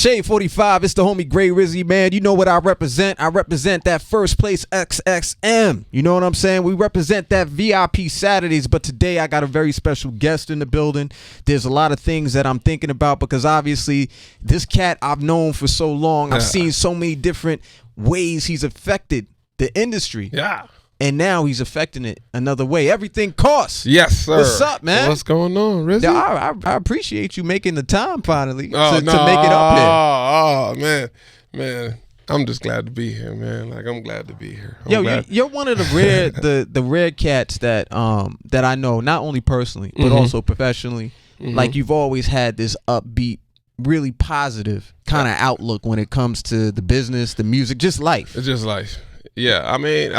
Shade 45, it's the homie Gray Rizzy, man. You know what I represent. I represent that first place XXM. You know what I'm saying? We represent that VIP Saturdays, but today I got a very special guest in the building. There's a lot of things that I'm thinking about because obviously this cat I've known for so long. I've seen so many different ways he's affected the industry. Yeah. And now he's affecting it another way. Everything costs. Yes, sir. What's up, man? What's going on, Rizzy? I appreciate you making the time finally to make it up here. Oh, man. I'm just glad to be here, man. Like, I'm glad to be here. You're one of the rare cats that I know, not only personally but also professionally. Like, you've always had this upbeat, really positive kind of outlook when it comes to the business, the music, just life. It's just life. Yeah, I mean,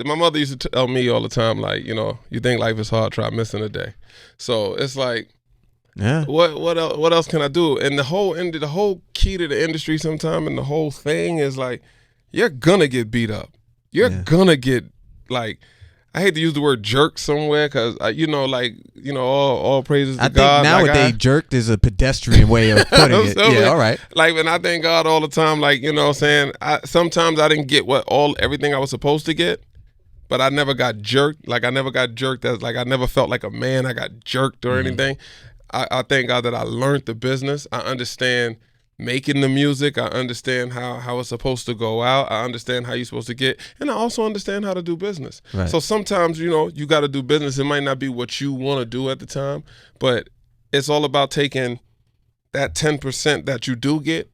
my mother used to tell me all the time, like, you know, you think life is hard, try missing a day. So it's like, yeah, what else can I do? And the whole key to the industry sometime, and the whole thing is like, you're gonna get beat up. You're gonna get, like, I hate to use the word jerk somewhere because, all praises to God. I think nowadays jerked is a pedestrian way of putting it. Yeah, all right. Like, and I thank God all the time, like, you know what I'm saying? Sometimes I didn't get everything I was supposed to get, but I never got jerked. Like, I never got jerked as, like, I never felt like a man. I got jerked or anything. I thank God that I learned the business. I understand making the music. I understand how it's supposed to go out. I understand how you're supposed to get, and I also understand how to do business. Right. So sometimes, you know, you got to do business. It might not be what you want to do at the time, but it's all about taking that 10% that you do get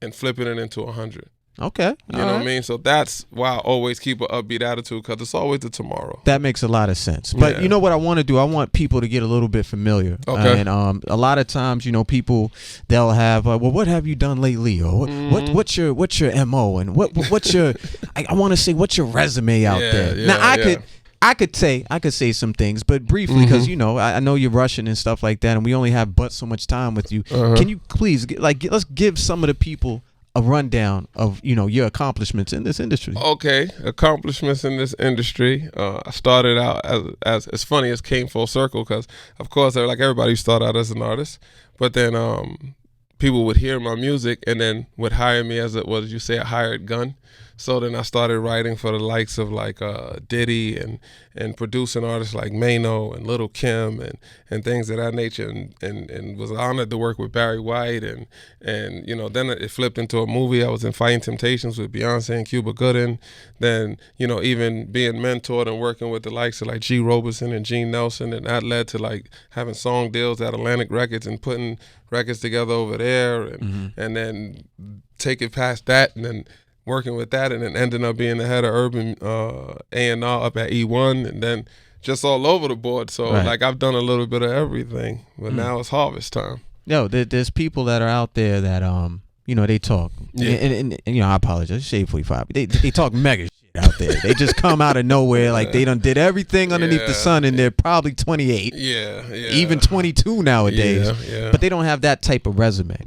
and flipping it into 100. Okay. You know what I mean? So that's why I always keep an upbeat attitude, because it's always the tomorrow. That makes a lot of sense. But you know what I want to do? I want people to get a little bit familiar. Okay. And a lot of times, you know, people, they'll have, well, what have you done lately? Or what's your MO? And what's your, I want to say, what's your resume out there? Now, I could say some things, but briefly, because, you know, I know you're rushing and stuff like that, and we only have but so much time with you. Can you please, let's give some of the people a rundown of, you know, your accomplishments in this industry. Okay, accomplishments in this industry. I started out as it's funny, it came full circle because, of course, like everybody started out as an artist, but then people would hear my music and then would hire me as a hired gun. So then I started writing for the likes of like Diddy and producing artists like Mano and Lil' Kim and things of that nature, and was honored to work with Barry White and you know, then it flipped into a movie. I was in Fighting Temptations with Beyonce and Cuba Gooding. Then, you know, even being mentored and working with the likes of like G. Roberson and Gene Nelson, and that led to like having song deals at Atlantic Records and putting records together over there, and then take it past that, and then working with that, and then ending up being the head of urban A&R up at E1, and then just all over the board. So like, I've done a little bit of everything, but now it's harvest time. Yo, there's people that are out there that you know, they talk, and you know, I apologize, Shade 45. They talk mega shit out there. They just come out of nowhere like they done did everything underneath the sun, and they're probably 28, even 22 nowadays. But they don't have that type of resume.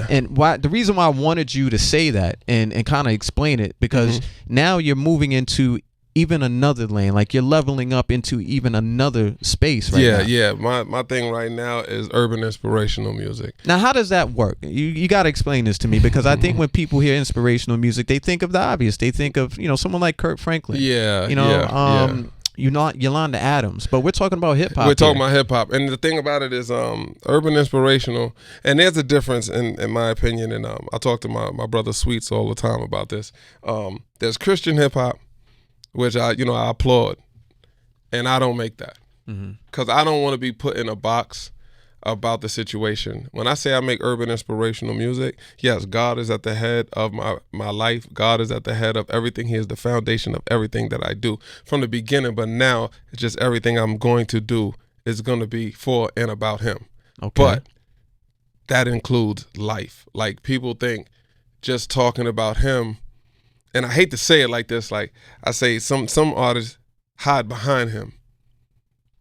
And the reason why I wanted you to say that and kind of explain it, because now you're moving into even another lane, like you're leveling up into even another space right now. My thing right now is urban inspirational music. Now, how does that work? You got to explain this to me, because I think when people hear inspirational music, they think of the obvious. They think of, you know, someone like Kirk Franklin. Yolanda Adams, but we're talking about hip hop. We're talking about hip hop, and the thing about it is, urban inspirational, and there's a difference in my opinion. And I talk to my brother Sweets all the time about this. There's Christian hip hop, which I applaud, and I don't make that because I don't want to be put in a box about the situation. When I say I make urban inspirational music, yes, God is at the head of my life. God is at the head of everything. He is the foundation of everything that I do from the beginning, but now it's just everything I'm going to do is going to be for and about him. Okay. But that includes life. Like, people think just talking about him, and I hate to say it like this, like I say some artists hide behind him.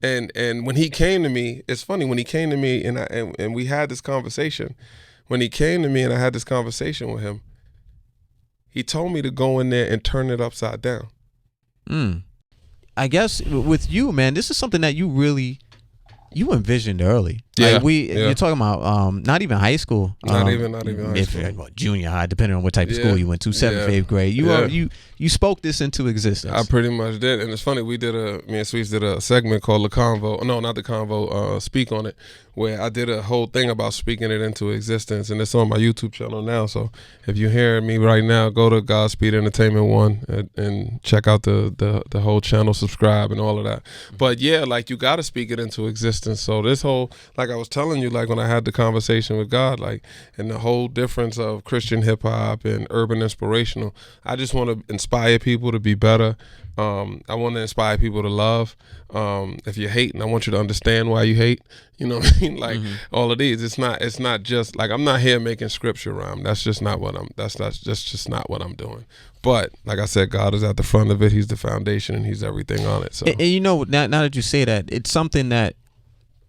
And when he came to me, it's funny, when he came to me and we had this conversation, when he came to me and I had this conversation with him, he told me to go in there and turn it upside down. I guess with you, man, this is something that you envisioned early. Like you're talking about not even high school. Not even high school. Well, junior high, depending on what type of school you went to, 7th, 8th grade. You spoke this into existence. I pretty much did, and it's funny. Me and Sweets did a segment called the Convo. No, not the Convo. Speak on it, where I did a whole thing about speaking it into existence, and it's on my YouTube channel now. So if you hear me right now, go to Godspeed Entertainment 1 and check out the whole channel, subscribe, and all of that. But yeah, like you got to speak it into existence. So this whole, like I was telling you, like when I had the conversation with God, like, and the whole difference of Christian hip hop and urban inspirational, I just want to inspire people to be better. I want to inspire people to love. If you're hating, I want you to understand why you hate. You know what I mean? Like all of these, it's not just like, I'm not here making scripture rhyme. That's just not what that's just not what I'm doing. But like I said, God is at the front of it. He's the foundation and he's everything on it. So and you know, now that you say that, it's something that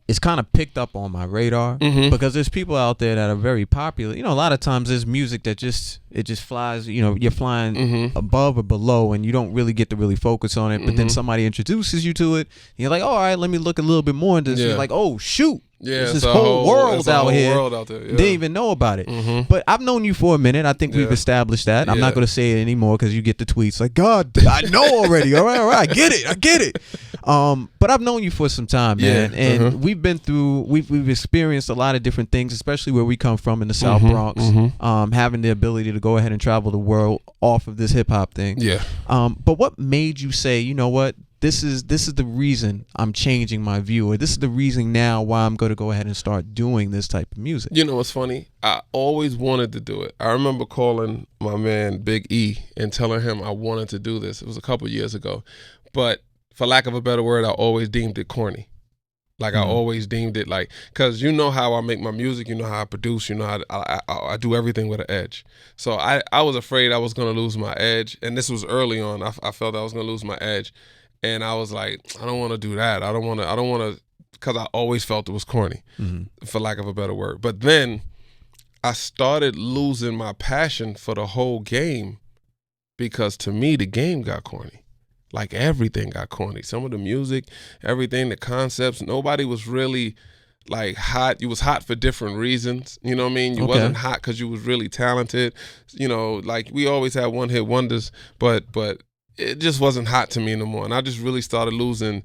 it's kind of picked up on my radar because there's people out there that are very popular. You know, a lot of times there's music that just flies. You know, you're flying above or below, and you don't really get to really focus on it. But then somebody introduces you to it, and you're like, oh, all right, let me look a little bit more into this. You're like, oh shoot. Yeah, there's this whole world out here. Yeah. Didn't even know about it. But I've known you for a minute. I think we've established that. I'm not going to say it anymore because you get the tweets like, God, I know already. All right, I get it. But I've known you for some time, man, and we've been through. We've experienced a lot of different things, especially where we come from in the South Bronx. Having the ability to go ahead and travel the world off of this hip hop thing. Yeah. But what made you say, you know what? This is the reason I'm changing my view, or this is the reason now why I'm going to go ahead and start doing this type of music. You know what's funny? I always wanted to do it. I remember calling my man Big E and telling him I wanted to do this. It was a couple years ago. But for lack of a better word, I always deemed it corny. Like I always deemed it like, because you know how I make my music, you know how I produce, you know how I do everything with an edge. So I was afraid I was going to lose my edge. And this was early on. I felt I was going to lose my edge. And I was like, I don't want to do that. I don't want to, because I always felt it was corny, for lack of a better word. But then I started losing my passion for the whole game because to me, the game got corny. Like everything got corny. Some of the music, everything, the concepts, nobody was really like hot. You was hot for different reasons. You know what I mean? You wasn't hot because you was really talented. You know, like we always had one hit wonders, but it just wasn't hot to me no more. And I just really started losing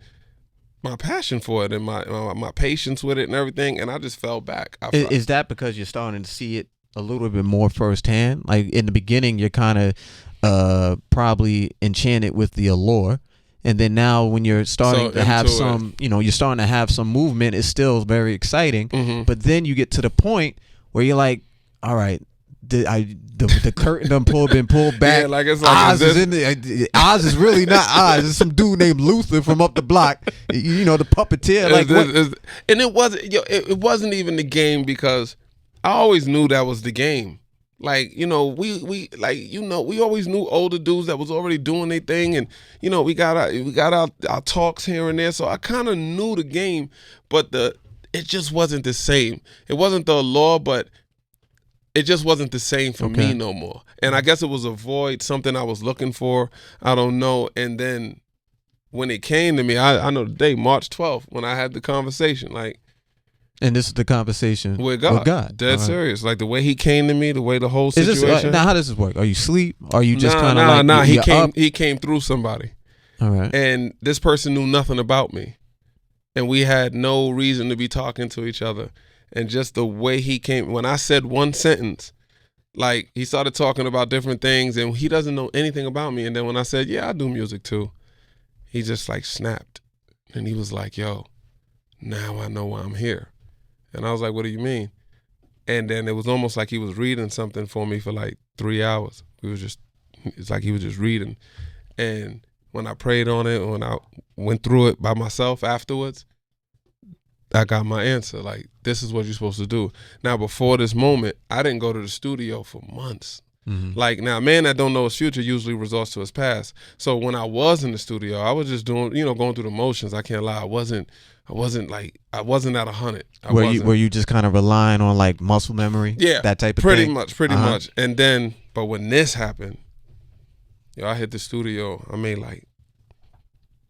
my passion for it and my patience with it and everything. And I just fell back. Is that because you're starting to see it a little bit more firsthand? Like in the beginning, you're kind of probably enchanted with the allure. And then now when you're starting to have some, you're starting to have some movement, it's still very exciting. But then you get to the point where you're like, all right, the curtain done been pulled back. Yeah, like it's like Oz is in there. Oz is really not Oz. It's some dude named Luther from up the block. You know, the puppeteer. Like and it wasn't. It wasn't even the game because I always knew that was the game. Like we always knew older dudes that was already doing their thing, and we got our talks here and there. So I kind of knew the game, but it just wasn't the same. It wasn't the law, but it just wasn't the same for me no more. And I guess it was a void, something I was looking for. I don't know. And then when it came to me, I know the day, March 12th, when I had the conversation, like. And this is the conversation with God. Dead serious. Like the way he came to me, the way the whole situation. Now, how does this work? Are you asleep? Are you just kind of like. He came through somebody. All right. And this person knew nothing about me. And we had no reason to be talking to each other. And just the way he came, when I said one sentence, like he started talking about different things and he doesn't know anything about me. And then when I said, yeah, I do music too, he just like snapped. And he was like, yo, now I know why I'm here. And I was like, what do you mean? And then it was almost like he was reading something for me for like 3 hours. It's like he was just reading. And when I prayed on it, when I went through it by myself afterwards, I got my answer. Like, this is what you're supposed to do. Now, before this moment, I didn't go to the studio for months. Like, now, a man that don't know his future usually resorts to his past. So when I was in the studio, I was just doing, going through the motions. I can't lie. I wasn't at 100. Were you just kind of relying on like muscle memory? Yeah, that type of pretty thing? Pretty much. And then, but when this happened, I hit the studio. I made like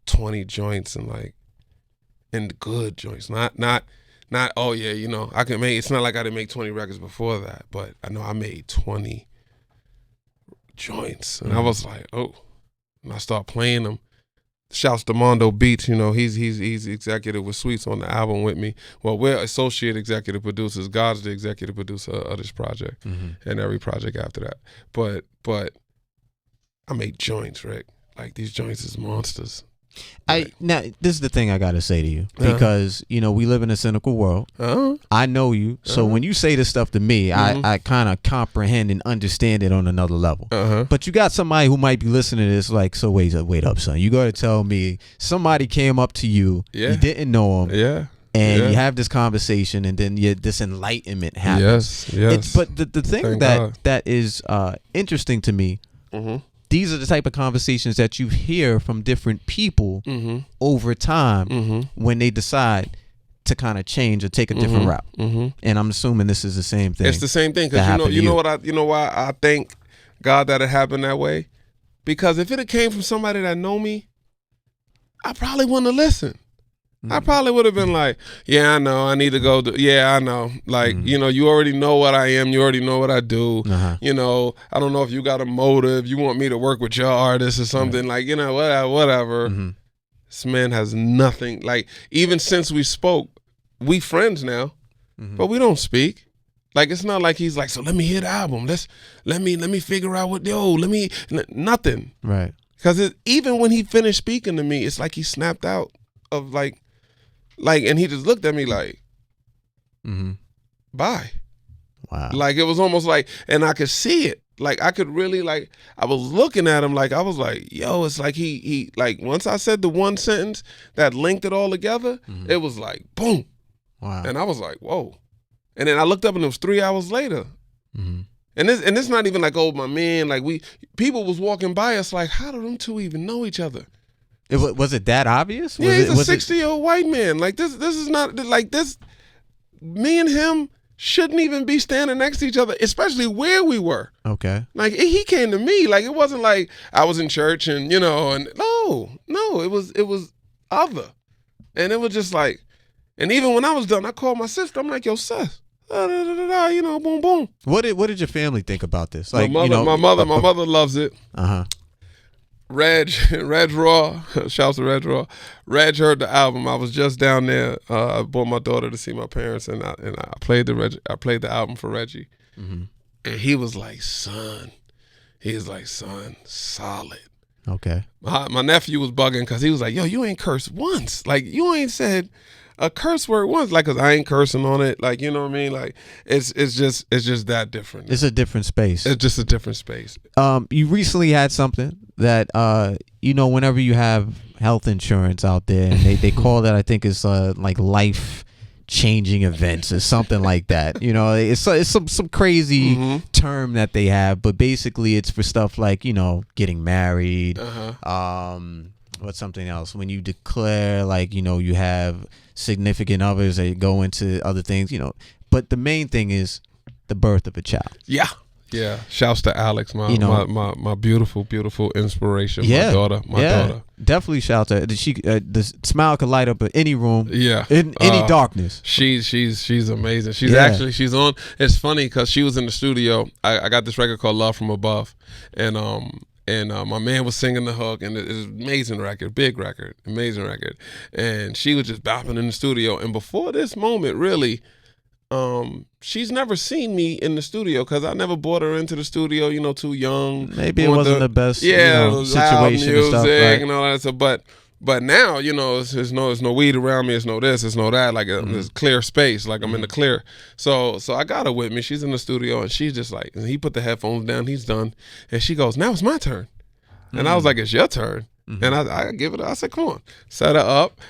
20 joints and good joints, not Not, oh yeah, you know, I can make. It's not like I didn't make 20 records before that, but I know I made 20 joints, and I was like, oh, and I start playing them. Shouts to Mondo Beats, you know, he's executive with Sweets on the album with me. Well, we're associate executive producers. God's the executive producer of this project and every project after that. But I make joints, Rick. Like, these joints is monsters. Now this is the thing I gotta say to you, because you know we live in a cynical world. I know you, so when you say this stuff to me, I kind of comprehend and understand it on another level. But you got somebody who might be listening to this like, so wait up, son. You gotta tell me somebody came up to you, you didn't know him, and you have this conversation, and then this enlightenment happens. Yes. But the thing that is interesting to me. These are the type of conversations that you hear from different people over time when they decide to kind of change or take a different route. And I'm assuming this is the same thing. It's the same thing, because you know why I thank God that it happened that way? Because if it had came from somebody that know me, I probably wouldn't have listened. I probably would have been like, yeah, I know, I need to go. Yeah, I know. Like, you know, you already know what I am. You already know what I do. You know, I don't know if you got a motive. You want me to work with your artist or something. Like, you know, whatever. This man has nothing. Like, even since we spoke, we friends now, but we don't speak. Like, it's not like he's like, so let me hear the album. Let me figure out nothing. Right. Because even when he finished speaking to me, it's like he snapped out of like, and he just looked at me like, bye. Wow. Like, it was almost like, and I could see it. Like, I could really, like, I was looking at him like, I was like, yo, it's like he like, once I said the one sentence that linked it all together, it was like, boom. Wow. And I was like, whoa. And then I looked up and it was 3 hours later. And it's not even like, oh, my man, like, people was walking by us like, how do them two even know each other? Was it that obvious? Yeah, he's a 60-year-old white man. Like, this is not, like, this, me and him shouldn't even be standing next to each other, especially where we were. Okay. Like, he came to me. Like, it wasn't like I was in church and, you know, and no, it was other. And it was just like, and even when I was done, I called my sister. I'm like, yo, sis, you know, boom, boom. What did your family think about this? Like, my mother loves it. Reg Raw, shouts to Reg Raw. Reg heard the album. I was just down there. I brought my daughter to see my parents, and I played the album for Reggie, and he was like, son, solid. Okay. My nephew was bugging because he was like, yo, you ain't cursed once. Like, you ain't said a curse word once. Like, cause I ain't cursing on it. Like, you know what I mean? Like, it's just that different. It's a different space. It's just a different space. You recently had something that you know, whenever you have health insurance out there, and they call that, I think it's like life changing events or something like that. You know, it's some crazy term that they have, but basically it's for stuff like, you know, getting married. What's something else? When you declare, like, you know, you have significant others that go into other things, you know. But the main thing is the birth of a child. Yeah. Shouts to Alex, my beautiful inspiration. My daughter. Definitely shout to her. The smile could light up any room. Yeah. In any darkness. She's amazing. She's on. It's funny because she was in the studio. I got this record called Love From Above, and my man was singing the hook, and it's an amazing record, big record, amazing record. And she was just bopping in the studio. And before this moment, really, she's never seen me in the studio because I never brought her into the studio, you know, too young. Maybe it wasn't the best situation and stuff, right? And all that stuff. But now, you know, there's no weed around me, it's no this, it's no that, like there's clear space, like I'm in the clear. So I got her with me. She's in the studio, and she's just like, and he put the headphones down, he's done, and she goes, now it's my turn. And I was like, it's your turn. And I give it, I said, come on, set her up.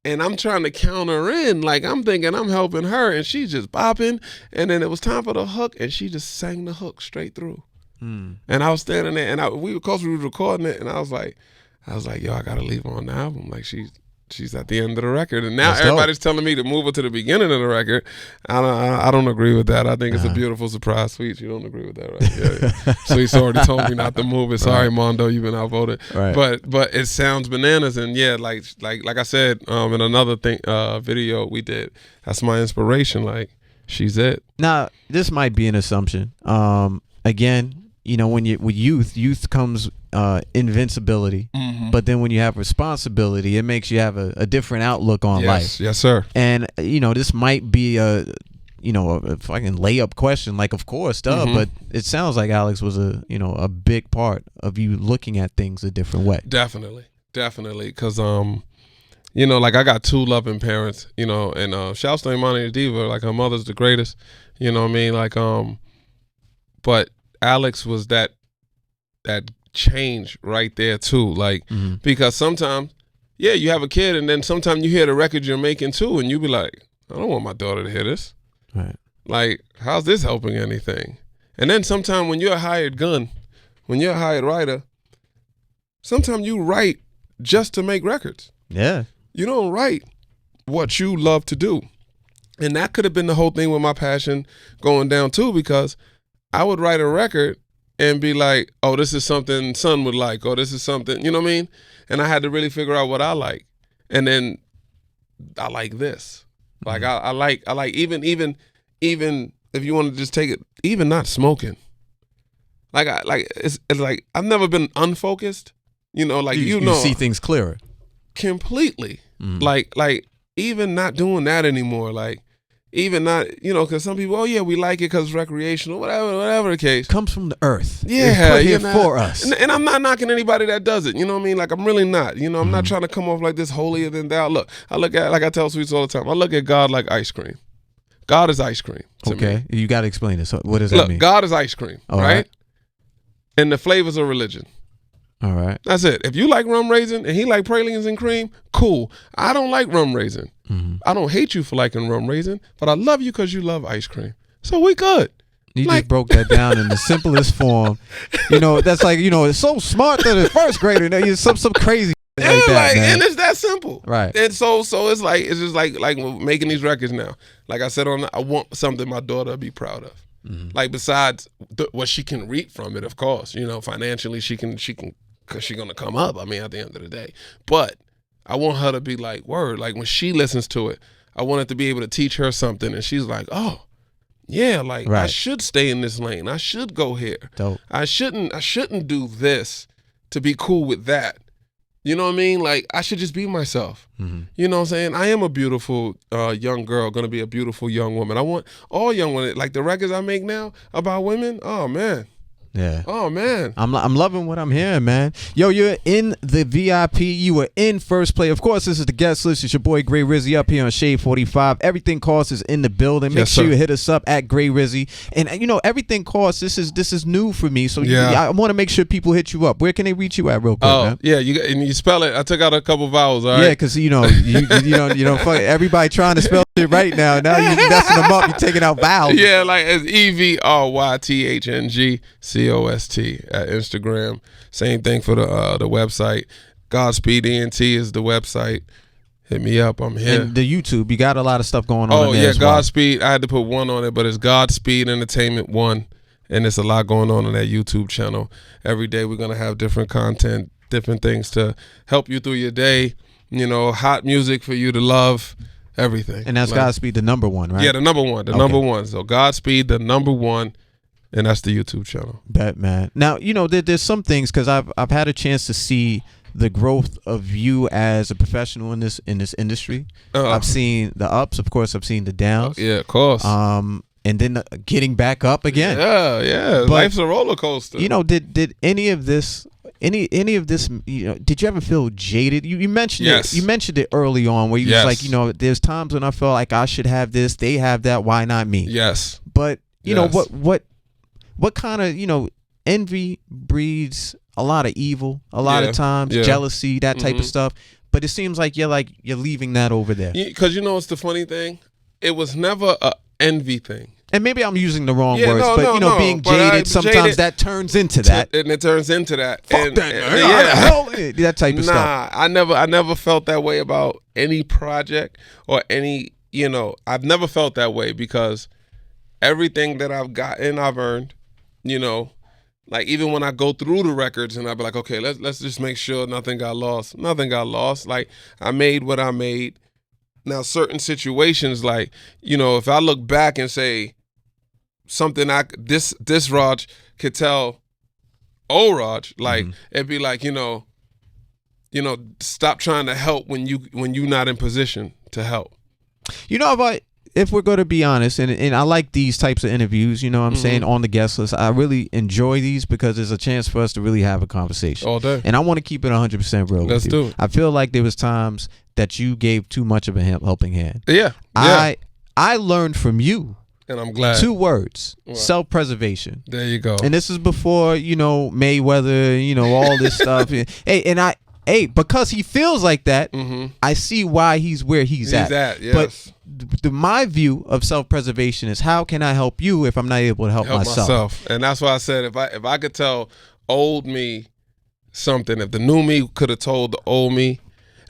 And I'm trying to count her in, like I'm thinking I'm helping her, and she's just bopping. And then it was time for the hook, and she just sang the hook straight through. And I was standing there, and we were recording it, and I was like, yo, I gotta leave her on the album. Like, she's she's at the end of the record, and now That's everybody's telling me to move her to the beginning of the record. I don't agree with that. I think it's a beautiful surprise. Sweet, you don't agree with that, right? Yeah. Sweet's already told me not to move it. Sorry, Mondo, you've been outvoted. Right. But it sounds bananas, and yeah, like I said in another video we did. That's my inspiration. Like, she's it. Now, this might be an assumption. Again, you know, with youth comes invincibility, but then when you have responsibility, it makes you have a different outlook on life. Yes, sir. And you know, this might be a fucking layup question, like, of course, but it sounds like Alex was a big part of you looking at things a different way. Definitely, because you know, like, I got 2 loving parents, you know, and shouts to Imani Diva, like, her mother's the greatest, you know what I mean, like, but Alex was that change right there too, like, because sometimes, yeah, you have a kid, and then sometimes you hear the record you're making too, and you be like, I don't want my daughter to hear this. Right. Like, how's this helping anything? And then sometimes when you're a hired gun, when you're a hired writer, sometimes you write just to make records. Yeah. You don't write what you love to do. And that could have been the whole thing with my passion going down too, because I would write a record and be like, oh, this is something son would like, or this is something, you know what I mean? And I had to really figure out what I like. And then I like this. Like, I like even if you want to just take it, even not smoking. It's like, I've never been unfocused, you know, like, you see things clearer. Completely. Like even not doing that anymore, like, even not, you know, because some people, oh yeah, we like it because it's recreational, whatever the case. Comes from the earth. Yeah, it's put here for us. And I'm not knocking anybody that does it. You know what I mean? Like, I'm really not. You know, I'm not trying to come off like this holier than thou. Look, I look at, like I tell Sweets all the time, I look at God like ice cream. God is ice cream to me. You got to explain this. What does that mean? God is ice cream, right? And the flavors are religion. All right. That's it. If you like rum raisin and he like pralines and cream, cool. I don't like rum raisin. I don't hate you for liking rum raisin, but I love you because you love ice cream. So we good. You just broke that down in the simplest form. You know, that's like, you know, it's so smart that a first grader, you some crazy like that, man. And it's that simple. Right. And so it's just like making these records now. Like I said, I want something my daughter to be proud of. Like, besides what she can reap from it, of course, you know, financially she can, because she's going to come up, I mean, at the end of the day. But I want her to be like, word, like, when she listens to it, I want it to be able to teach her something, and she's like, oh, yeah, like, I should stay in this lane. I should go here. Dope. I shouldn't do this to be cool with that. You know what I mean? Like, I should just be myself. You know what I'm saying? I am a beautiful young girl, going to be a beautiful young woman. I want all young women, like the records I make now about women, oh, man. Yeah. Oh, man. I'm loving what I'm hearing, man. Yo, you're in the VIP. You were in first play. Of course, this is the guest list. It's your boy Gray Rizzy up here on Shade 45. Everything Cost is in the building. Make sure you hit us up at Gray Rizzy. And you know, Everything Cost, this is new for me. So I want to make sure people hit you up. Where can they reach you at real quick, man? Yeah, you spell it. I took out a couple vowels, all right? Yeah, because you know, you know, fuck everybody trying to spell shit right now. Now you're messing them up. You're taking out vowels. Yeah, like it's EVRYTHNGCOST at Instagram. Same thing for the website. Godspeed ENT is the website. Hit me up. I'm here. And the YouTube, you got a lot of stuff going on. Oh there yeah, as well. Godspeed. I had to put one on it, but it's Godspeed Entertainment 1, and there's a lot going on that YouTube channel. Every day we're gonna have different content, different things to help you through your day. You know, hot music for you to love. Everything. And that's like, Godspeed, the number one, right? Yeah, the number one. Number one. So Godspeed, the number one. And that's the YouTube channel. Bet, man. Now, you know, there's some things, because I've had a chance to see the growth of you as a professional in this industry. I've seen the ups, of course. I've seen the downs. Yeah, of course. And then getting back up again. Yeah. But, life's a roller coaster. You know, did any of this? Any of this, you know, did you ever feel jaded? You mentioned it. You mentioned it early on, where you was like, you know, there's times when I felt like I should have this, they have that, why not me? Yes. But you know what kind of, you know, envy breeds a lot of evil, a lot of times, jealousy, that type of stuff. But it seems like you're leaving that over there. Because you know what's the funny thing? It was never a envy thing. And maybe I'm using the wrong Yeah, words, no, but no, you know, no. being But jaded, sometimes jaded that turns into that. And it turns into that. Fuck And, that, and- man. How the hell? That type of stuff. I never felt that way about any project or any, you know, I've never felt that way because everything that I've gotten, I've earned, you know. Like even when I go through the records and I be like, okay, let's just make sure nothing got lost. Nothing got lost. Like I made what I made. Now certain situations, like, you know, if I look back and say something this Raj could tell old Raj, like it'd be like, you know, stop trying to help when you not in position to help. You know, if we're going to be honest, and I like these types of interviews, you know what I'm saying, on the guest list, I really enjoy these because there's a chance for us to really have a conversation. All day. And I want to keep it 100% real Let's with you. do it. I feel like there was times that you gave too much of a helping hand. Yeah. I learned from you. And I'm glad. 2 words, self-preservation. There you go. And this is before, you know, Mayweather, you know, all this stuff. Hey, because he feels like that, I see why he's where he's at. Yes. But my view of self-preservation is how can I help you if I'm not able to help myself? And that's why I said if I could tell old me something, if the new me could have told the old me.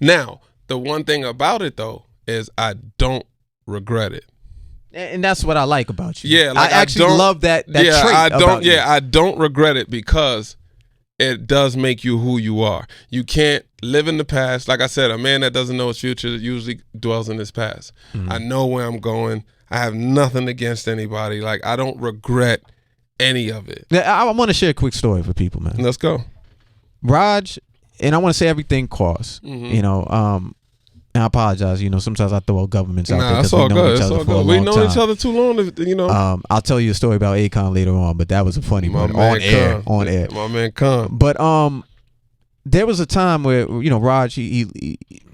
Now, the one thing about it though is I don't regret it. And that's what I like about you. Yeah, like I actually love that trait about you. I don't regret it because it does make you who you are. You can't live in the past. Like I said, a man that doesn't know his future usually dwells in his past. I know where I'm going. I have nothing against anybody. Like, I don't regret any of it. I want to share a quick story for people, man. Let's go. Raj, and I want to say Evrything Cost. You know, and I apologize. You know, sometimes I throw governments out there because we know each other for a long time. We know each other too long, you know. I'll tell you a story about Akon later on, but that was a funny one on air. My man Con. But there was a time where, you know, Raj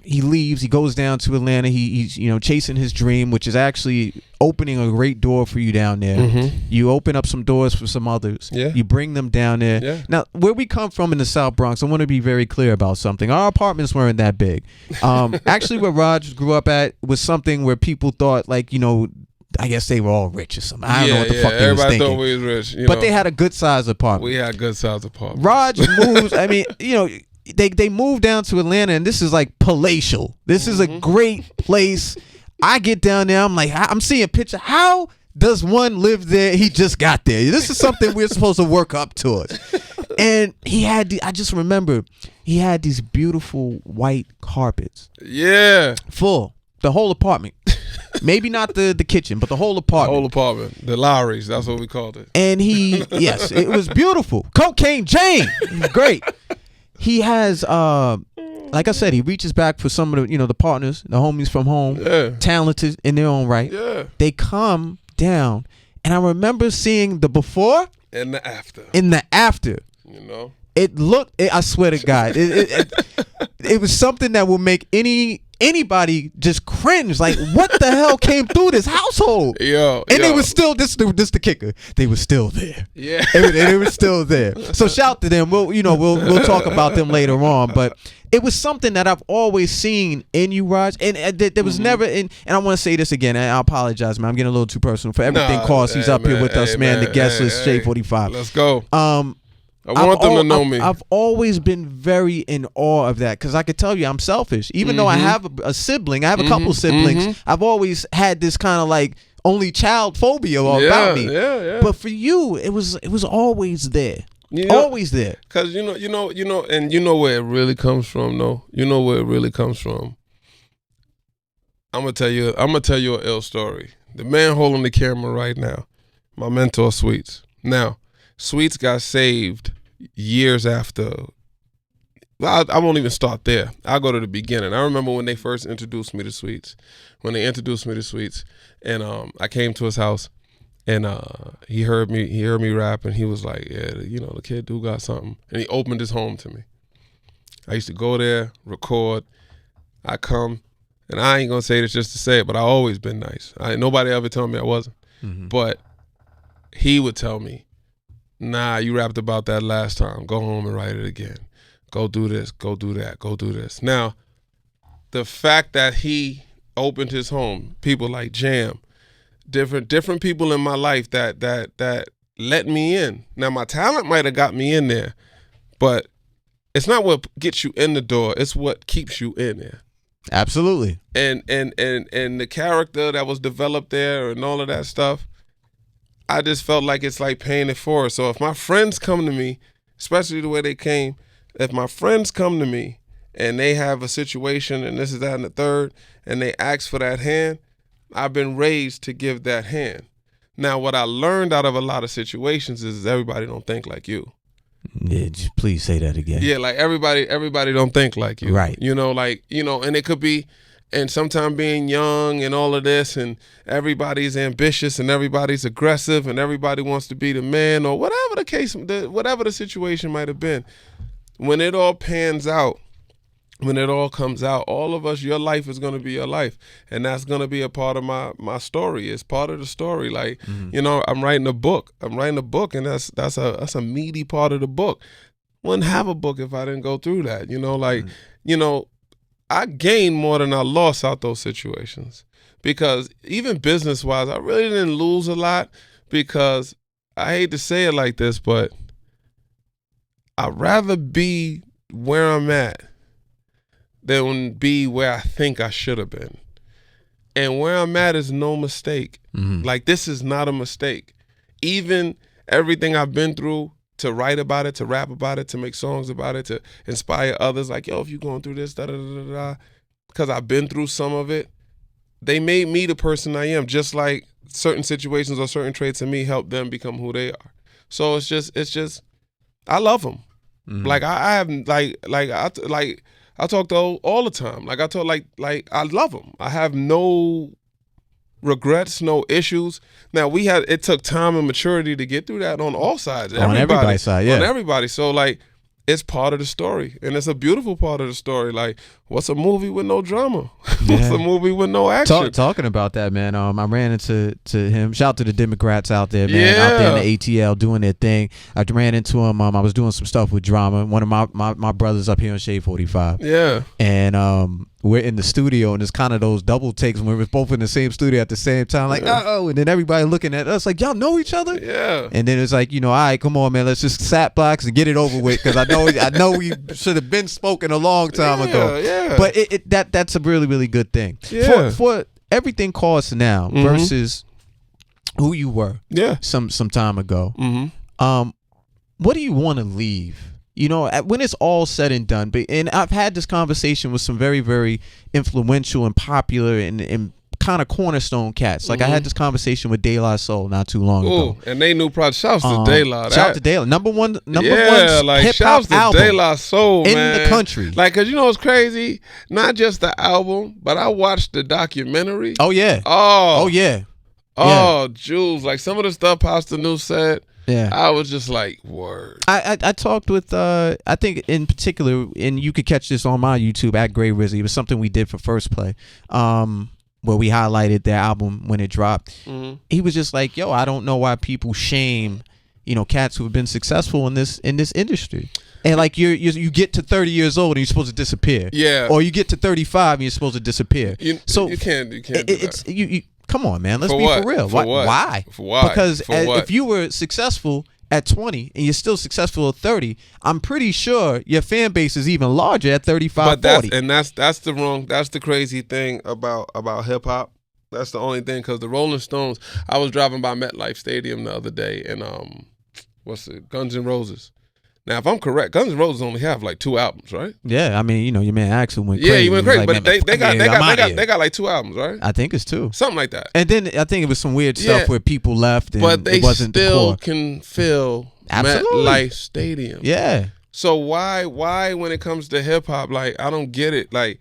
he leaves, he goes down to Atlanta, he's you know, chasing his dream, which is actually opening a great door for you down there. You open up some doors for some others. You bring them down there. Now, where we come from in the South Bronx, I want to be very clear about something. Our apartments weren't that big. Actually, where Raj grew up at was something where people thought, like, you know, I guess they were all rich or something. I don't know what the fuck they was thinking. Everybody thought we was rich. But they had a good size apartment. We had good size apartments. Raj moves, I mean, you know, they moved down to Atlanta, and this is like palatial. This is a great place. I get down there, I'm like, I'm seeing a picture. How does one live there? He just got there. This is something we're supposed to work up towards. And I just remember, he had these beautiful white carpets. Yeah. Full. The whole apartment. Maybe not the kitchen, but the whole apartment. The whole apartment. The Lowrys, that's what we called it. And yes, it was beautiful. Cocaine Jane. Great. He has, like I said, he reaches back for some of the, you know, the partners, the homies from home, talented in their own right. Yeah. They come down, and I remember seeing the before and the after. You know, it looked. I swear to God, it was something that will make anybody just cringe. Like, what the hell came through this household? They were still this the kicker. They were still there. Yeah, they were still there. So shout to them. We'll talk about them later on. But it was something that I've always seen in you, Raj. And there was never. And I want to say this again. And I apologize, man. I'm getting a little too personal. For Evrything Cost, he's up here with us, man. The guest list, J45. Let's go. I want them to know me. I've always been very in awe of that because I could tell you I'm selfish. Even though I have a sibling, I have a couple siblings, I've always had this kind of like only child phobia about me. But for you, it was always there. Always there. Because you know, and you know where it really comes from, though. You know where it really comes from. I'm gonna tell you an ill story. The man holding the camera right now, my mentor Sweets. Now, Sweets got saved years after. Well, I won't even start there. I'll go to the beginning. I remember when they first introduced me to Sweets. And I came to his house, and he heard me rap, and he was like, yeah, you know, the kid do got something. And he opened his home to me. I used to go there, record. I come, and I ain't gonna say this just to say it, but I always been nice. Nobody ever told me I wasn't. But he would tell me, nah, you rapped about that last time. Go home and write it again. Go do this, go do that, go do this. Now, the fact that he opened his home, people like Jam, different people in my life that let me in. Now my talent might have got me in there, but it's not what gets you in the door, it's what keeps you in there. Absolutely. And the character that was developed there and all of that stuff, I just felt like it's like paying it forward. So if my friends come to me, especially the way they came, if my friends come to me and they have a situation and this is that and the third, and they ask for that hand, I've been raised to give that hand. Now, what I learned out of a lot of situations is everybody don't think like you. Yeah, just please say that again. Yeah, like everybody don't think like you. Right. You know, like, you know, and it could be, and sometimes being young and all of this, and everybody's ambitious and everybody's aggressive and everybody wants to be the man or whatever the case, whatever the situation might have been. When it all pans out, when it all comes out, all of us, your life is going to be your life. And that's going to be a part of my story. It's part of the story. Like, you know, I'm writing a book, and that's a meaty part of the book. Wouldn't have a book if I didn't go through that. You know, like, you know, I gained more than I lost out those situations, because even business wise, I really didn't lose a lot, because I hate to say it like this, but I'd rather be where I'm at than be where I think I should have been. And where I'm at is no mistake. Like, this is not a mistake. Even everything I've been through, to write about it, to rap about it, to make songs about it, to inspire others, like, yo, if you're going through this, da-da-da-da-da, because I've been through some of it, they made me the person I am, just like certain situations or certain traits in me help them become who they are. So it's just, I love them. Like, I have, I talk to all the time. Like, I talk, like I love them. I have no regrets, no issues. Now, it took time and maturity to get through that on all sides. On everybody's side, yeah. On everybody. So, like, it's part of the story, and it's a beautiful part of the story. Like, what's a movie with no drama? What's a movie with no action? Talking about that, man. I ran into him. Shout out to the Democrats out there, man. Out there in the ATL doing their thing. I ran into him. I was doing some stuff with drama. One of my brothers up here on Shade 45. Yeah. And we're in the studio, and it's kind of those double takes when we're both in the same studio at the same time, like, and then everybody looking at us like, y'all know each other? Yeah. And then it's like, you know, all right, come on, man, let's just sat blocks and get it over with, because I know we should have been spoken a long time ago. Yeah. But that's a really, really good thing. Yeah. For Evrythng Cost now versus who you were some time ago, what do you want to leave? You know, when it's all said and done, and I've had this conversation with some very, very influential and popular and kind of cornerstone cats. Like, I had this conversation with De La Soul not too long ago. And they knew project. Shouts to De La. Shout to De La. Number one like, hip shouts hop to album De La Soul, in man. the country. Like, cause you know what's crazy? Not just the album, but I watched the documentary. Oh yeah. Oh yeah. Oh, Jules. Like, some of the stuff Pastor New said. Yeah, I was just like, word. I talked with I think in particular, and you could catch this on my YouTube at Gray Rizzy. It was something we did for First Play, where we highlighted their album when it dropped. He was just like, yo, I don't know why people shame, you know, cats who have been successful in this industry. And like, you get to 30 years old and you're supposed to disappear. Yeah. Or you get to 35 and you're supposed to disappear. You can't do that. You come on, man. Let's For be what? for real. For what? Why? For why? Because For what? if you were successful at 20 and you're still successful at 30, I'm pretty sure your fan base is even larger at 35, 40. That's the crazy thing about hip hop. That's the only thing, because the Rolling Stones, I was driving by MetLife Stadium the other day, and Guns N' Roses. Now, if I'm correct, Guns N' Roses only have like 2 albums, right? Yeah, I mean, you know, your man Axl went crazy. Yeah, he went crazy, like, but man, they got like 2 albums, right? I think it's 2, something like that. And then I think it was some weird stuff where people left, and but they it wasn't still the core. Can fill Absolutely. MetLife Stadium. Yeah. So why when it comes to hip hop, like, I don't get it, like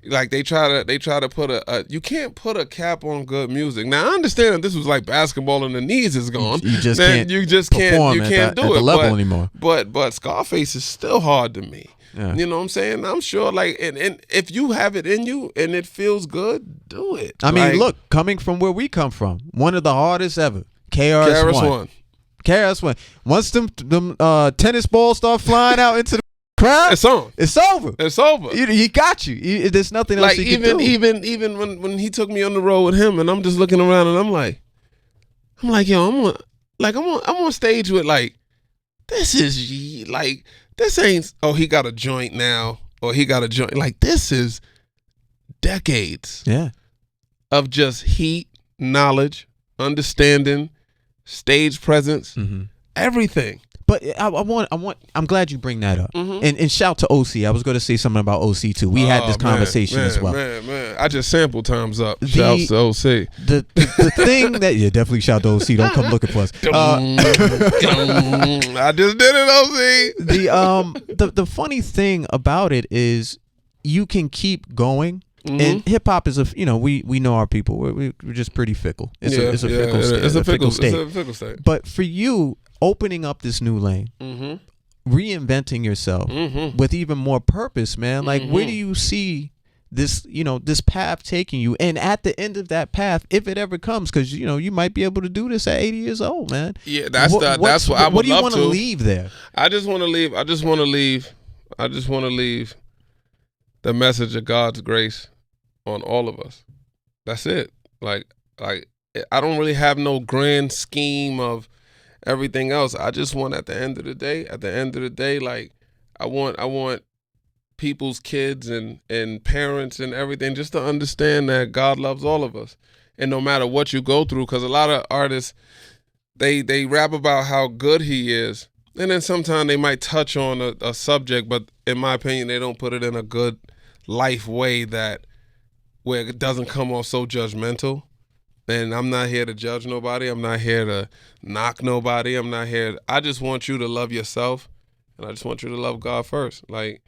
they try to put you can't put a cap on good music. Now, I understand that this was like basketball and the knees is gone. You just can't do at it the level anymore. But Scarface is still hard to me. Yeah. You know what I'm saying? I'm sure, like, and if you have it in you and it feels good, do it. I mean, look, coming from where we come from, one of the hardest ever, KRS-One. KRS-One. Once them tennis balls start flying out into the crowd, it's on. It's over. It's over. He got you. There's nothing else like, he can do. Even when he took me on the road with him, and I'm just looking around and I'm like, I'm like, yo, I'm on stage with like, this is like, this ain't, oh, he got a joint now, or he got a joint. Like, this is decades of just heat, knowledge, understanding, stage presence, everything. But I'm glad you bring that up. And shout to OC. I was going to say something about OC too. We had this conversation as well. Man. I just sampled Time's Up. Shouts to OC. The thing that, definitely shout to OC. Don't come looking for us. I just did it, OC. The funny thing about it is you can keep going. And hip hop is we know our people. We're just pretty fickle. It's a fickle state. But for you, opening up this new lane, reinventing yourself with even more purpose, man. Like, where do you see this, this path taking you? And at the end of that path, if it ever comes, because you might be able to do this at 80 years old, man. Yeah, that's what I would love to. What do you want to leave there? I just want to leave the message of God's grace on all of us. That's it. Like I don't really have no grand scheme of everything else. I just want at the end of the day, like I want people's kids and parents and everything just to understand that God loves all of us. And no matter what you go through, because a lot of artists, they rap about how good he is, and then sometimes they might touch on a subject, but in my opinion, they don't put it in a good life way where it doesn't come off so judgmental. And I'm not here to judge nobody. I'm not here to knock nobody. I just want you to love yourself, and I just want you to love God first. Like,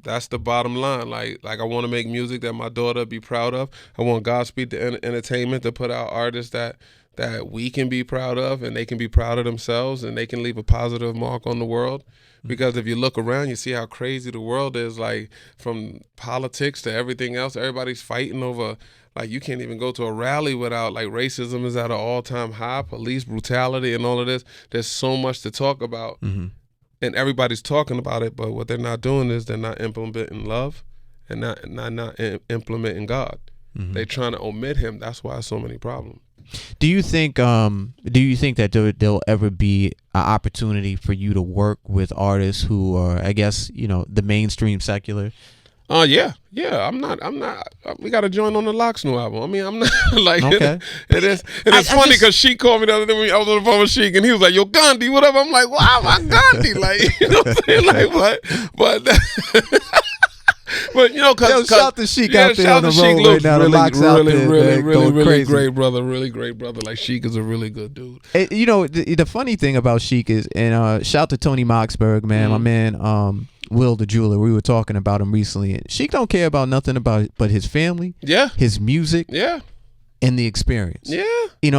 that's the bottom line. Like I want to make music that my daughter be proud of. I want Godspeed to Entertainment to put out artists that we can be proud of, and they can be proud of themselves, and they can leave a positive mark on the world. Because if you look around, you see how crazy the world is, like from politics to everything else. Everybody's fighting over, like, you can't even go to a rally without, like, racism is at an all-time high, police brutality and all of this. There's so much to talk about, and everybody's talking about it, but what they're not doing is they're not implementing love and not implementing God. They're trying to omit him. That's why so many problems. Do you think that there'll ever be an opportunity for you to work with artists who are, I guess, the mainstream secular? Yeah. I'm not. We got to join on the Locks new album. I mean, I'm not like okay. It is funny because Sheik called me the other day when I was on the phone with Sheik, and he was like, "Yo, Gandhi, whatever." I'm like, "Wow, I'm Gandhi." Like, you know what I'm saying? Like, what? But shout out to Sheik out there on the road right now. Really great brother, really great brother. Like, Sheik is a really good dude. And, the funny thing about Sheik is, and shout to Tony Moxberg, man, my man, Will the Jeweler. We were talking about him recently. And Sheik don't care about nothing but his family, his music, and the experience. Yeah, you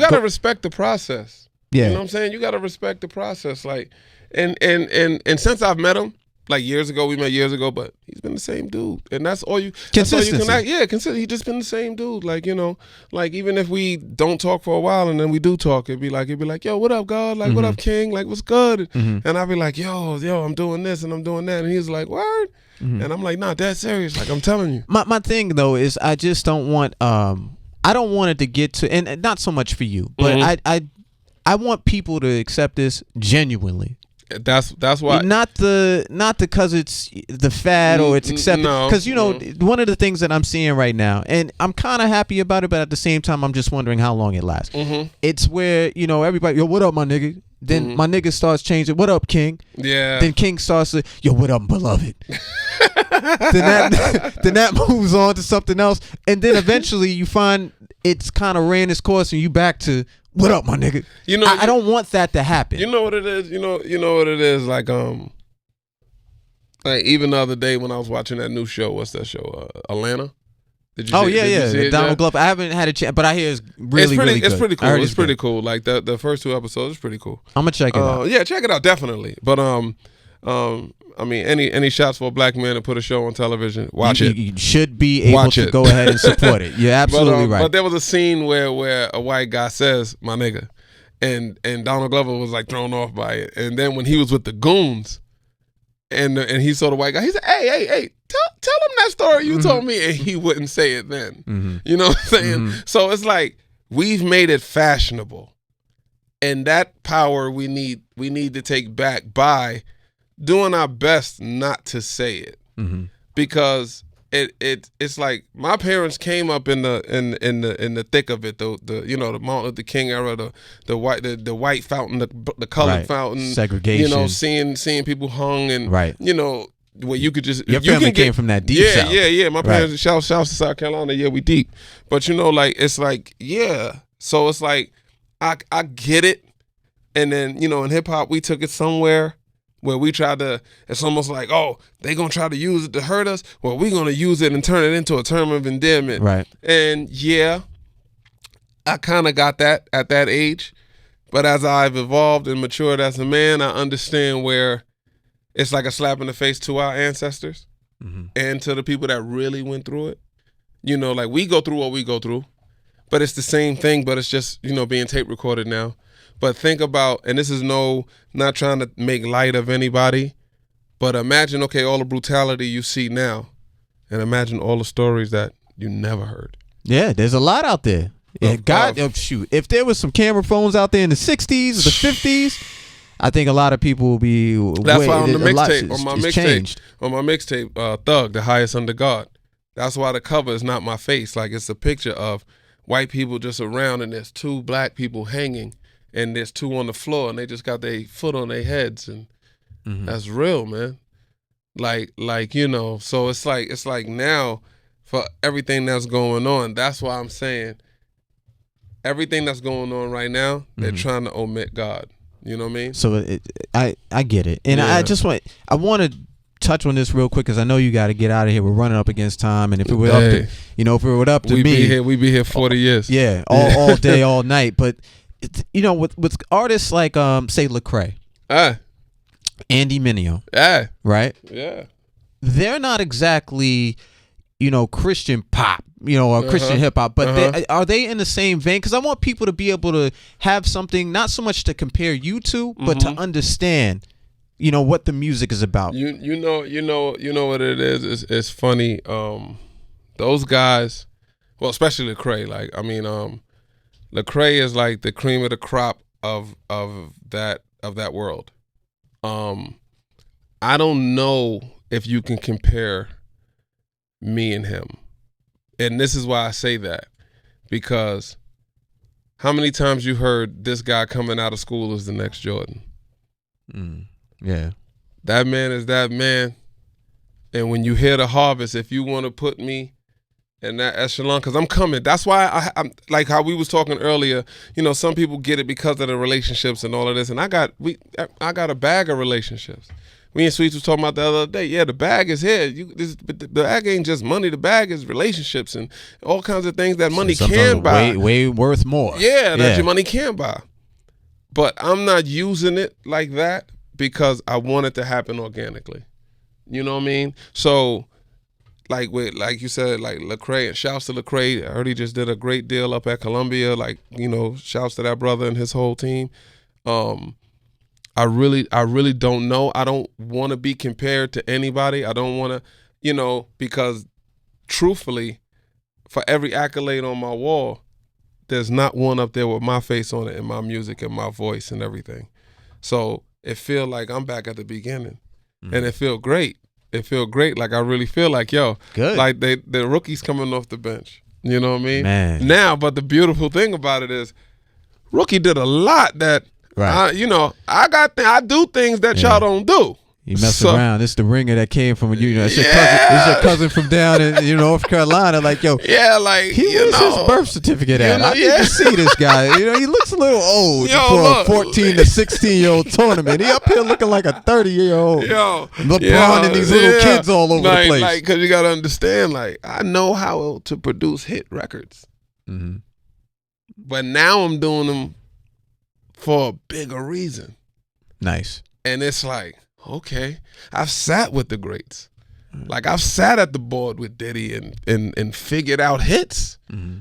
gotta respect the process. Yeah, you know what I'm saying. You gotta respect the process. Like, and since I've met him. Like we met years ago, but he's been the same dude, and that's all you. Consistency. He's just been the same dude. Like, like even if we don't talk for a while and then we do talk, it'd be like, yo, what up, God? Like, what up, King? Like, what's good? And I'd be like, yo, I'm doing this and I'm doing that, and he's like, word, and I'm like, nah, that's serious. Like, I'm telling you. My thing though is I just don't want I don't want it to get to, and not so much for you, but I want people to accept this genuinely. That's why not because it's the fad or it's accepted, because one of the things that I'm seeing right now, and I'm kind of happy about it, but at the same time I'm just wondering how long it lasts. It's where everybody, yo, what up, my nigga? Then my nigga starts changing, what up, King? Yeah. Then King starts to, yo, what up, beloved? then that moves on to something else, and then eventually you find it's kind of ran its course and you back to, what up, my nigga? I don't want that to happen. You know what it is? You know what it is? Like even the other day when I was watching that new show, what's that show? Atlanta? Did you see it, Donald Glover. I haven't had a chance, but I hear it's really good. It's pretty cool. It's pretty cool. Like the first 2 episodes is pretty cool. I'm gonna check it out. Yeah, check it out definitely. But I mean, any shots for a black man to put a show on television, watch it. You should be able to go ahead and support it. You're absolutely right. But there was a scene where a white guy says, my nigga, and Donald Glover was like thrown off by it. And then when he was with the goons, and he saw the white guy, he said, hey, tell him that story you told me. And he wouldn't say it then. You know what I'm saying? So it's like, we've made it fashionable. And that power we need to take back by doing our best not to say it. Because it's like my parents came up in the thick of it, the you know, the Martin Luther King era, the white fountain, the colored fountain, segregation, you know, seeing people hung, and you know, where you could just your family came from that deep South. Yeah. My parents shouts to South Carolina, yeah, we deep. But you know, like it's like so it's like I get it, and then you know, in hip hop we took it somewhere where we tried to, it's almost like, oh, they gonna try to use it to hurt us. Well, we gonna use it and turn it into a term of endearment. Right. And yeah, I kind of got that at that age. But as I've evolved and matured as a man, I understand where it's like a slap in the face to our ancestors and to the people that really went through it. You know, like we go through what we go through, but it's the same thing, but it's just, you know, being tape recorded now. But think about, and this is not trying to make light of anybody, but imagine, okay, all the brutality you see now, and imagine all the stories that you never heard. Yeah, there's a lot out there. Yeah, shoot, if there was some camera phones out there in the 60s or the 50s, I think a lot of people will be. That's why on the mixtape, on my mixtape, Thug, the highest under God. That's why the cover is not my face. Like it's a picture of white people just around, and there's two black people hanging. And there's two on the floor, and they just got their foot on their heads, and that's real, man. Like you know, so it's like now for everything that's going on. That's why I'm saying everything that's going on right now, they're trying to omit God. You know what I mean? So I get it, and I want to touch on this real quick because I know you got to get out of here. We're running up against time, and if it were up to me, we'd be here 40 years. Yeah, all day, all night, but. You know, with artists like say Lecrae, Andy Mineo, right? Yeah, they're not exactly, you know, Christian pop, you know, or Christian hip hop, but are they in the same vein? Because I want people to be able to have something, not so much to compare you to, but to understand, you know, what the music is about. You know what it is. It's funny. Those guys, well, especially Lecrae. Like I mean, Lecrae is like the cream of the crop of that world. I don't know if you can compare me and him. And this is why I say that. Because how many times you heard this guy coming out of school is the next Jordan? Yeah. That man is that man. And when you hear the harvest, if you want to put me in that echelon, because I'm coming. That's why I'm like how we was talking earlier. You know, some people get it because of the relationships and all of this. And I got a bag of relationships. Me and Sweets was talking about the other day. Yeah, the bag is here. But the bag ain't just money. The bag is relationships and all kinds of things that money can buy. Way worth more. Yeah, that your money can buy. But I'm not using it like that because I want it to happen organically. You know what I mean? So. Like you said, like Lecrae, and shouts to Lecrae. I heard he just did a great deal up at Columbia. Like, you know, shouts to that brother and his whole team. I really don't know. I don't want to be compared to anybody. I don't want to, you know, because truthfully, for every accolade on my wall, there's not one up there with my face on it and my music and my voice and everything. So it feel like I'm back at the beginning, and it feel great. It feel great. Like I really feel like, yo, good. Like the rookies coming off the bench. You know what I mean? Man. Now, but the beautiful thing about it is, Rookie did a lot that, I do things that y'all don't do. You mess around. This the ringer that came from you. Know, it's your cousin from down in North Carolina. Like his birth certificate at. I need to see this guy. You know, he looks a little old for a 14 to 16-year-old tournament. He up here looking like a 30-year-old. LeBron and these little kids all over the place. Like, because you got to understand, like, I know how to produce hit records. But now I'm doing them for a bigger reason. Nice. And it's like, okay, I've sat with the greats. Like I've sat at the board with Diddy and figured out hits.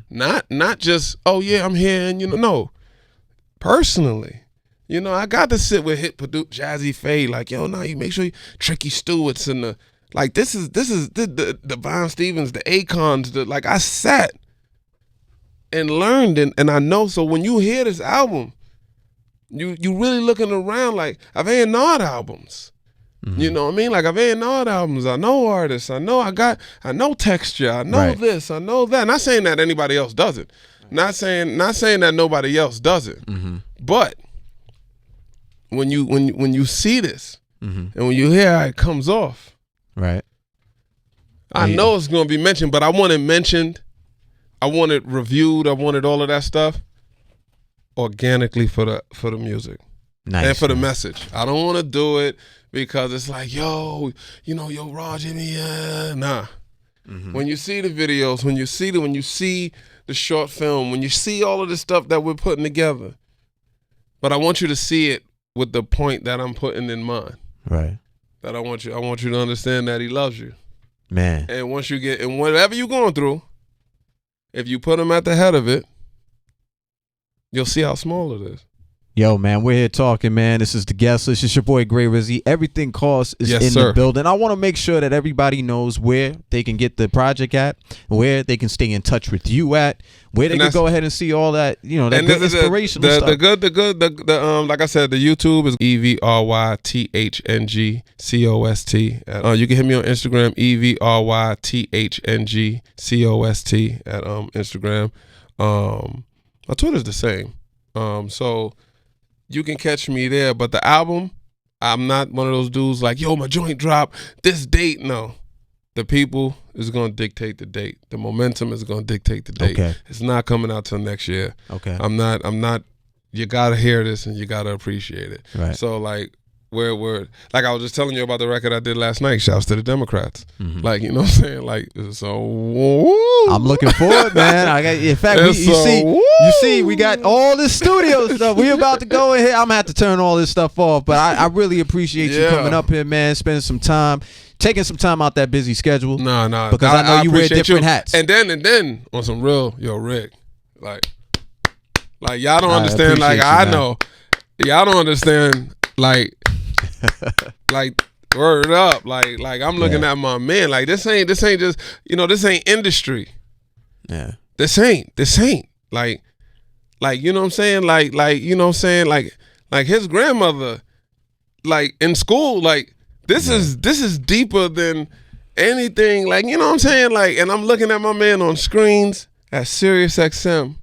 Not just, oh yeah, I'm here and no. Personally, you know, I got to sit with hit produce Jazzy Faye, like, yo, no, you make sure you Tricky Stewart's and this is the Von Stevens, the Akons, like I sat and learned, and I know. So when you hear this album, you really looking around like I've A&R'd albums. You know what I mean? Like I've A&R'd albums. I know artists. I know texture. I know this. I know that. Not saying that anybody else doesn't. Not saying that nobody else doesn't. But when you see this and when you hear how it comes off, right? I know it's gonna be mentioned, but I want it mentioned. I want it reviewed. I wanted all of that stuff organically for the music. Nice, and for the message. I don't want to do it because it's like, yo, Raw Jimmy, nah. When you see the videos, when you see the short film, when you see all of the stuff that we're putting together, but I want you to see it with the point that I'm putting in mind. Right. That I want you to understand that he loves you. Man. And once you get, and whatever you're going through, if you put him at the head of it, you'll see how small it is. Yo, man, we're here talking, man. This is the guest list. It's your boy, Gray Rizzy. Everything Cost is in the building. I want to make sure that everybody knows where they can get the project at, where they can stay in touch with you at, where they can go ahead and see all that, that good inspirational stuff. Like I said, the YouTube is EVRYTHNGCOST. You can hit me on Instagram, EVRYTHNGCOST at Instagram. My Twitter's the same. So you can catch me there, but the album, I'm not one of those dudes like, yo, my joint drop this date. No, the people is going to dictate the date. The momentum is going to dictate the date. Okay. It's not coming out till next year. Okay. I'm not, you got to hear this and you got to appreciate it. Right. So like, we're like I was just telling you about the record I did last night. Shouts to the Democrats. Like, you know what I'm saying? Like, so woo. I'm looking forward, man. In fact, you see, we got all this studio stuff. We about to go in here. I'm gonna have to turn all this stuff off, but I really appreciate you coming up here, man. Spending some time, taking some time out that busy schedule. No, because I know you wear different hats. And then on some real, Rick, like y'all don't understand. Like I know, y'all don't understand. Like word up, like I'm looking at my man. Like this ain't just this ain't industry. Yeah, this ain't like you know what I'm saying. Like you know what I'm saying. Like his grandmother, like in school. Like this is deeper than anything. Like you know what I'm saying. Like, and I'm looking at my man on screens at Sirius XM.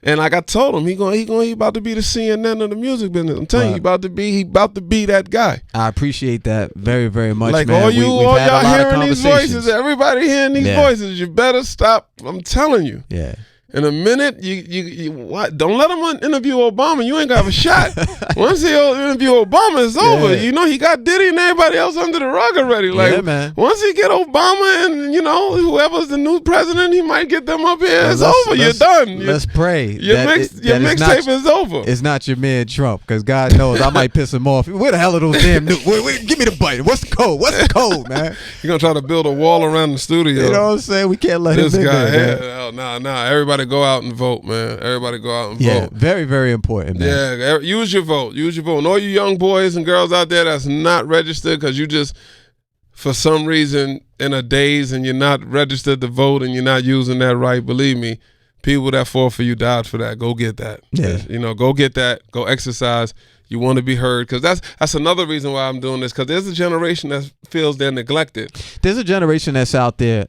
And like I told him, he about to be the CNN of the music business. I'm telling you, he about to be that guy. I appreciate that very, very much. Like man. all y'all hearing these voices, everybody hearing these voices, you better stop. I'm telling you. Yeah. In a minute, you what? Don't let him interview Obama. You ain't got a shot. Once he interview Obama, it's over. You know he got Diddy and everybody else under the rug already. Like man. Once he get Obama and whoever's the new president, he might get them up here. It's over. You're done. Let's pray. Your mixtape is over. It's not your man Trump, because God knows I might piss him off. Where the hell are those damn new? Wait, give me the button. What's the code? Man? You're gonna try to build a wall around the studio. You know what I'm saying? We can't let this him in guy. there. Nah. Everybody go out and vote, man. Everybody go out and vote. Yeah, very, very important, man. Yeah, use your vote. And all you young boys and girls out there that's not registered because you just, for some reason, in a daze and you're not registered to vote and you're not using that right, believe me, people that fought for you died for that. Go get that. Yeah. Go get that. Go exercise. You want to be heard, because that's another reason why I'm doing this, because there's a generation that feels they're neglected. There's a generation that's out there.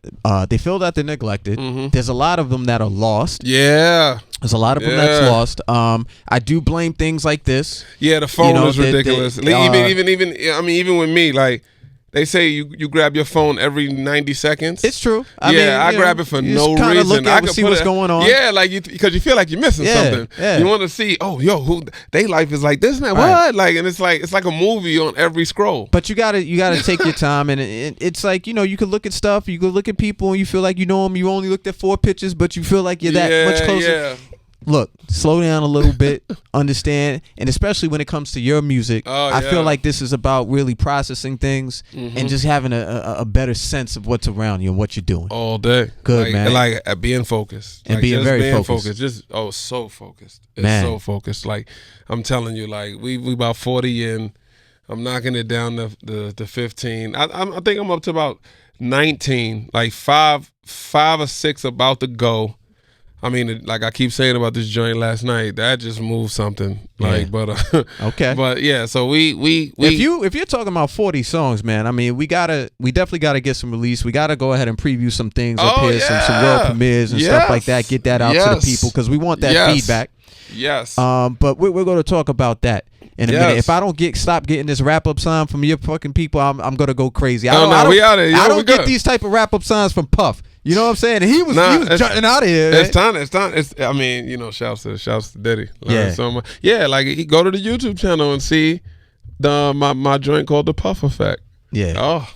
They feel that they're neglected. There's a lot of them that are lost. Yeah. There's a lot of them that's lost. I do blame things like this. Yeah, the phone is ridiculous. Even with me, like, they say you grab your phone every 90 seconds. It's true. I grab it for no reason. I can see what's going on. Yeah, like because you feel like you're missing something. Yeah. You want to see, who they life is like this and that. Right. What? Like, and it's like a movie on every scroll. But you gotta take your time, and it's like, you could look at stuff, you could look at people, and you feel like you know them. You only looked at 4 pictures, but you feel like you're that much closer. Yeah. Look, slow down a little bit, understand, and especially when it comes to your music, I feel like this is about really processing things and just having a better sense of what's around you and what you're doing. All day. Good, man. Like being focused. And being very focused. Just, so focused. It's so focused. Like, I'm telling you, like, we about 40 in. I'm knocking it down to 15. I think I'm up to about 19, like five or six about to go. I mean, like I keep saying about this joint last night, that just moved something. Like, but okay, but yeah. So we if you're talking about 40 songs, man, I mean, we definitely gotta get some release. We gotta go ahead and preview some things up here, some world premieres and stuff like that. Get that out to the people because we want that feedback. Yes. But we're going to talk about that in a minute. If I don't stop getting this wrap up sign from your fucking people, I'm going to go crazy. I don't get these type of wrap up signs from Puff. You know what I'm saying? And he was jutting out of here. It's time. I mean, you know, shouts to Diddy. Like he go to the YouTube channel and see my joint called The Puff Effect. Yeah. Oh.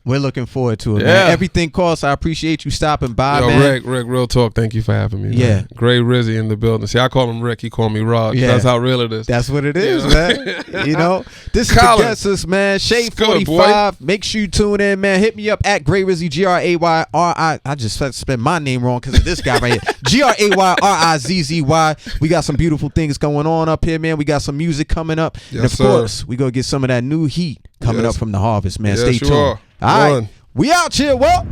We're looking forward to it, man. Everything Cost. I appreciate you stopping by, man. Rick, real talk. Thank you for having me. Yeah. Man. Great Rizzy in the building. See, I call him Rick. He call me Rod. Yeah. That's how real it is. That's what it is, man. You know, this is the guesses, man. Shade 45. Make sure you tune in, man. Hit me up at Gray Rizzy, GRAYRI. I just spelled my name wrong because of this guy right here. GRAYRIZZY. We got some beautiful things going on up here, man. We got some music coming up. Yes, and of course, we going to get some of that new heat coming up from the harvest, man. Stay tuned. All right, we out here. What?